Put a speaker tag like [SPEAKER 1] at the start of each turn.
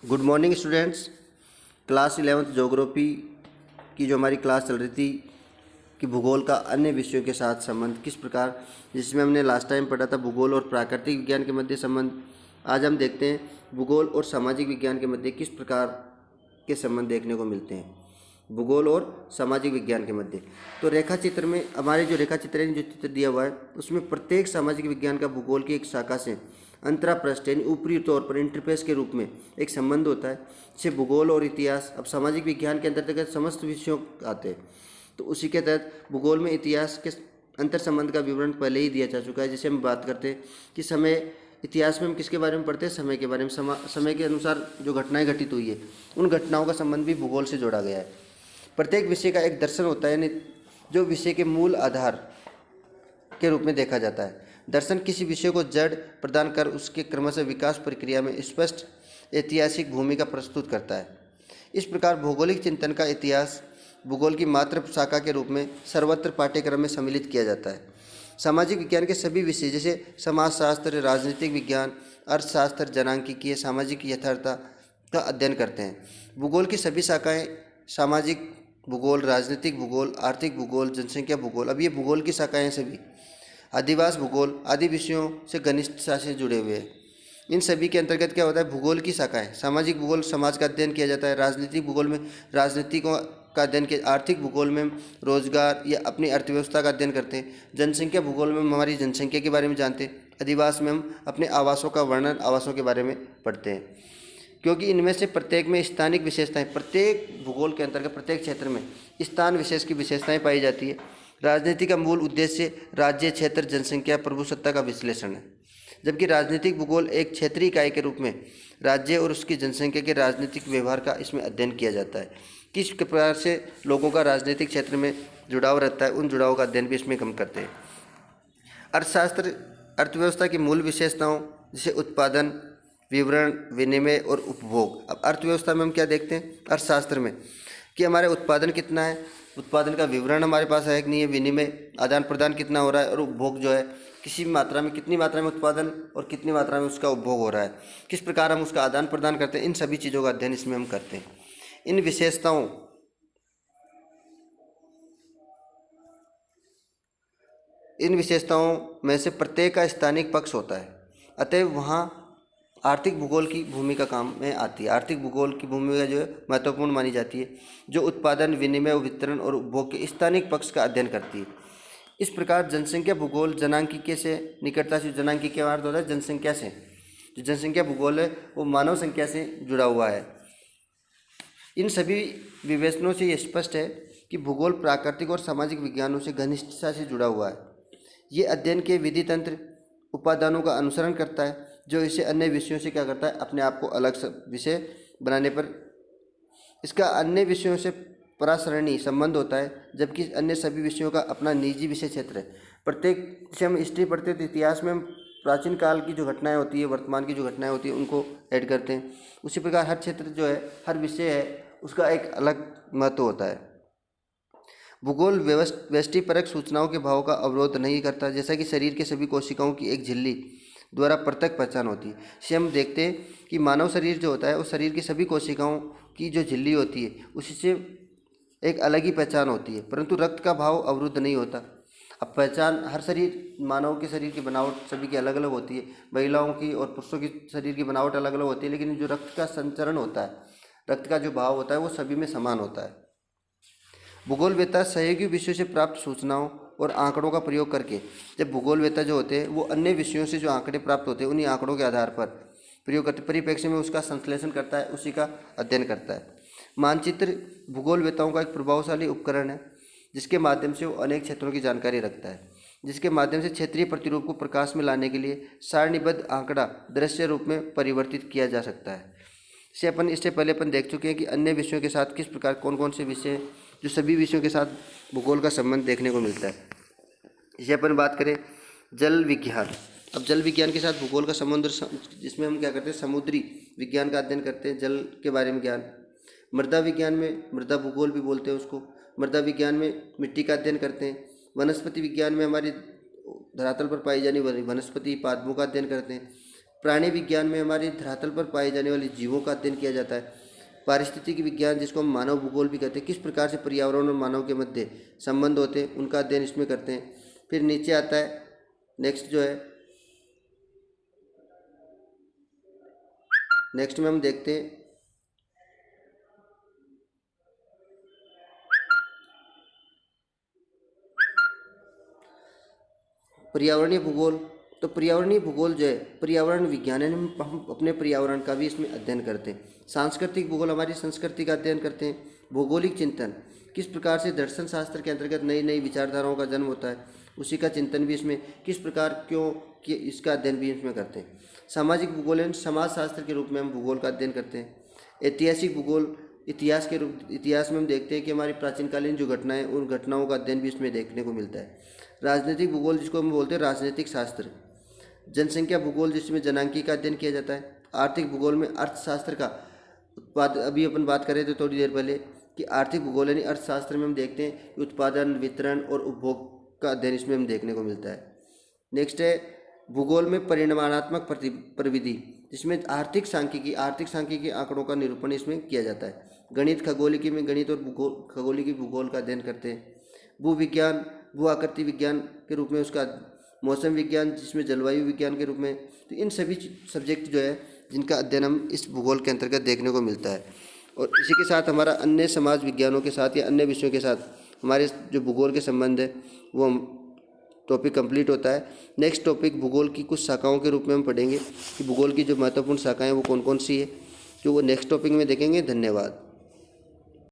[SPEAKER 1] Good morning students. Class 11th geography की जो हमारी क्लास चल रही थी कि भूगोल का अन्य विषयों के साथ संबंध किस प्रकार, जिसमें हमने लास्ट टाइम पढ़ा था भूगोल और प्राकृतिक विज्ञान के मध्य संबंध। आज हम देखते हैं भूगोल और सामाजिक विज्ञान के मध्य किस प्रकार के संबंध देखने को मिलते हैं। भूगोल और सामाजिक विज्ञान के मध्य तो रेखा चित्र में हमारे जो रेखा चित्र है, जो चित्र दिया हुआ है उसमें प्रत्येक सामाजिक विज्ञान का भूगोल की एक शाखा से अंतरापृष्ठ यानी ऊपरी तौर पर इंटरफेस के रूप में एक संबंध होता है। जैसे भूगोल और इतिहास अब सामाजिक विज्ञान के अंतर्गत समस्त विषयों आते हैं, तो उसी के तहत भूगोल में इतिहास के अंतर संबंध का विवरण पहले ही दिया जा चुका है। जैसे हम बात करते हैं कि समय, इतिहास में हम किसके बारे में पढ़ते हैं, समय के बारे में। समय के अनुसार जो घटनाएं घटित हुई है उन घटनाओं का संबंध भी भूगोल से जोड़ा गया है। प्रत्येक विषय का एक दर्शन होता है, यानी जो विषय के मूल आधार के रूप में देखा जाता है। दर्शन किसी विषय को जड़ प्रदान कर उसके क्रमशः विकास प्रक्रिया में स्पष्ट ऐतिहासिक भूमिका प्रस्तुत करता है। इस प्रकार भौगोलिक चिंतन का इतिहास भूगोल की मात्र शाखा के रूप में सर्वत्र पाठ्यक्रम में सम्मिलित किया जाता है। सामाजिक विज्ञान के सभी विषय जैसे समाजशास्त्र, राजनीतिक विज्ञान, अर्थशास्त्र, जनांकीय, सामाजिक यथार्थता का अध्ययन करते हैं। भूगोल की सभी शाखाएं सामाजिक भूगोल, राजनीतिक भूगोल, आर्थिक भूगोल, जनसंख्या भूगोल, अब ये भूगोल की शाखाएं सभी आदिवास भूगोल आदि विषयों से घनिष्ठता से जुड़े हुए हैं। इन सभी के अंतर्गत क्या होता है, भूगोल की शाखाएं। सामाजिक भूगोल समाज का अध्ययन किया जाता है, राजनीतिक भूगोल में राजनीतिकों का अध्ययन किया, आर्थिक भूगोल में रोजगार या अपनी अर्थव्यवस्था का अध्ययन करते हैं, जनसंख्या भूगोल में हम हमारी जनसंख्या के बारे में जानते हैं, आदिवास में हम अपने आवासों का वर्णन, आवासों के बारे में पढ़ते हैं। क्योंकि इनमें से प्रत्येक में स्थानिक विशेषताएं, प्रत्येक भूगोल के अंतर्गत प्रत्येक क्षेत्र में स्थान विशेष की विशेषताएं पाई जाती है। राजनीति का मूल उद्देश्य राज्य, क्षेत्र, जनसंख्या, प्रभुसत्ता का विश्लेषण है, जबकि राजनीतिक भूगोल एक क्षेत्रीय इकाई के रूप में राज्य और उसकी जनसंख्या के राजनीतिक व्यवहार का इसमें अध्ययन किया जाता है। किस प्रकार से लोगों का राजनीतिक क्षेत्र में जुड़ाव रहता है, उन जुड़ाव का अध्ययन भी इसमें हम करते हैं। अर्थशास्त्र अर्थव्यवस्था की मूल विशेषताओं जैसे उत्पादन, विवरण, विनिमय और उपभोग। अब अर्थव्यवस्था में हम क्या देखते हैं अर्थशास्त्र में कि हमारे उत्पादन कितना है, उत्पादन का विवरण हमारे पास है कि नहीं है, विनिमय आदान प्रदान कितना हो रहा है, और उपभोग जो है किसी मात्रा में, कितनी मात्रा में उत्पादन और कितनी मात्रा में उसका उपभोग हो रहा है, किस प्रकार हम उसका आदान प्रदान करते हैं, इन सभी चीज़ों का अध्ययन इसमें हम करते हैं। इन विशेषताओं में से प्रत्येक का स्थानिक पक्ष होता है, अतः वहाँ आर्थिक भूगोल की भूमिका काम में आती है। आर्थिक भूगोल की भूमिका जो है महत्वपूर्ण मानी जाती है, जो उत्पादन, विनिमय, वितरण और उपभोग के स्थानिक पक्ष का अध्ययन करती है। इस प्रकार जनसंख्या भूगोल जनांकीय से निकटता से, जनांकीय का अर्थ होता है जनसंख्या से, जो जनसंख्या भूगोल है वो मानव संख्या से जुड़ा हुआ है। इन सभी विवेचनों से ये स्पष्ट है कि भूगोल प्राकृतिक और सामाजिक विज्ञानों से घनिष्ठता से जुड़ा हुआ है। ये अध्ययन के विधि तंत्र उपादानों का अनुसरण करता है, जो इसे अन्य विषयों से क्या करता है, अपने आप को अलग विषय बनाने पर इसका अन्य विषयों से परासरणी संबंध होता है, जबकि अन्य सभी विषयों का अपना निजी विषय क्षेत्र है। प्रत्येक से हम हिस्ट्री पढ़ते हैं तो इतिहास में हम प्राचीन काल की जो घटनाएं होती है, वर्तमान की जो घटनाएं होती है, उनको ऐड करते हैं। उसी प्रकार हर क्षेत्र जो है, हर विषय है, उसका एक अलग महत्व होता है। भूगोल व्यष्टिपरक सूचनाओं के भाव का अवरोध नहीं करता, जैसा कि शरीर के सभी कोशिकाओं की एक झिल्ली द्वारा पृथक पहचान होती है। इसे हम देखते हैं कि मानव शरीर जो होता है, उस शरीर की सभी कोशिकाओं की जो झिल्ली होती है उसी से एक अलग ही पहचान होती है, परंतु रक्त का भाव अवरुद्ध नहीं होता। अब पहचान हर शरीर, मानव के शरीर की बनावट सभी की अलग अलग होती है, महिलाओं की और पुरुषों की शरीर की बनावट अलग अलग होती है, लेकिन जो रक्त का संचरण होता है, रक्त का जो भाव होता है वो सभी में समान होता है। भूगोलवेत्ता सहयोगी विषयों से प्राप्त सूचनाओं और आंकड़ों का प्रयोग करके, जब भूगोलवेत्ता जो होते हैं वो अन्य विषयों से जो आंकड़े प्राप्त होते हैं उन्हीं आंकड़ों के आधार पर प्रयोग करते, परिप्रेक्ष्य में उसका संश्लेषण करता है, उसी का अध्ययन करता है। मानचित्र भूगोलवेत्ताओं का एक प्रभावशाली उपकरण है, जिसके माध्यम से वो अनेक क्षेत्रों की जानकारी रखता है, जिसके माध्यम से क्षेत्रीय प्रतिरूप को प्रकाश में लाने के लिए सारणीबद्ध आंकड़ा दृश्य रूप में परिवर्तित किया जा सकता है। इससे पहले अपन देख चुके हैं कि अन्य विषयों के साथ किस प्रकार कौन कौन से विषय जो सभी विषयों के साथ भूगोल का संबंध देखने को मिलता है। इसे अपन बात करें जल विज्ञान। अब जल विज्ञान के साथ भूगोल का समुद्र, जिसमें हम क्या करते हैं, समुद्री विज्ञान का अध्ययन करते हैं, जल के बारे में ज्ञान। मृदा विज्ञान में मृदा भूगोल भी बोलते हैं उसको। मृदा विज्ञान में मिट्टी का अध्ययन करते हैं। वनस्पति विज्ञान में हमारी धरातल पर पाई जाने वाली वनस्पति पादपों का अध्ययन करते हैं। प्राणी विज्ञान में हमारे धरातल पर पाए जाने वाले जीवों का अध्ययन किया जाता है। पारिस्थितिकी विज्ञान, जिसको हम मानव भूगोल भी कहते हैं, किस प्रकार से पर्यावरण और मानव के मध्य संबंध होते हैं उनका अध्ययन इसमें करते हैं। फिर नीचे आता है नेक्स्ट जो है, नेक्स्ट में हम देखते हैं पर्यावरणीय भूगोल। तो पर्यावरणीय भूगोल जो है पर्यावरण विज्ञान है, हम अपने पर्यावरण का भी इसमें अध्ययन करते हैं। सांस्कृतिक भूगोल हमारी संस्कृति का अध्ययन करते हैं। भौगोलिक चिंतन, किस प्रकार से दर्शन शास्त्र के अंतर्गत नई नई विचारधाराओं का जन्म होता है, उसी का चिंतन भी इसमें किस प्रकार क्यों कि इसका अध्ययन भी इसमें करते हैं। सामाजिक भूगोल है, समाज शास्त्र के रूप में हम भूगोल का अध्ययन करते हैं। ऐतिहासिक भूगोल, इतिहास में हम देखते हैं कि हमारी प्राचीनकालीन जो घटनाएं, उन घटनाओं का अध्ययन भी इसमें देखने को मिलता है। राजनीतिक भूगोल, जिसको हम बोलते हैं राजनीतिक शास्त्र। जनसंख्या भूगोल, जिसमें जनांकी का अध्ययन किया जाता है। आर्थिक भूगोल में अर्थशास्त्र का उत्पाद, अभी अपन बात करें तो थोड़ी देर पहले कि आर्थिक भूगोल यानी अर्थशास्त्र में हम देखते हैं कि उत्पादन, वितरण और उपभोग का अध्ययन इसमें हम देखने को मिलता है। नेक्स्ट है भूगोल में परिमाणात्मक प्रविधि, जिसमें आर्थिक सांख्यिकी आंकड़ों का निरूपण इसमें किया जाता है। गणित, खगोलिकी में गणित और खगोलिकी भूगोल का अध्ययन करते हैं। भूविज्ञान, भू आकृति विज्ञान के रूप में उसका। मौसम विज्ञान, जिसमें जलवायु विज्ञान के रूप में। तो इन सभी सब्जेक्ट जो है जिनका अध्ययन हम इस भूगोल के अंतर्गत देखने को मिलता है। और इसी के साथ हमारा अन्य समाज विज्ञानों के साथ या अन्य विषयों के साथ हमारे जो भूगोल के संबंध है वो हम टॉपिक कंप्लीट होता है। नेक्स्ट टॉपिक भूगोल की कुछ शाखाओं के रूप में हम पढ़ेंगे कि भूगोल की जो महत्वपूर्ण शाखाएं वो कौन कौन सी है, जो वो नेक्स्ट टॉपिक में देखेंगे। धन्यवाद।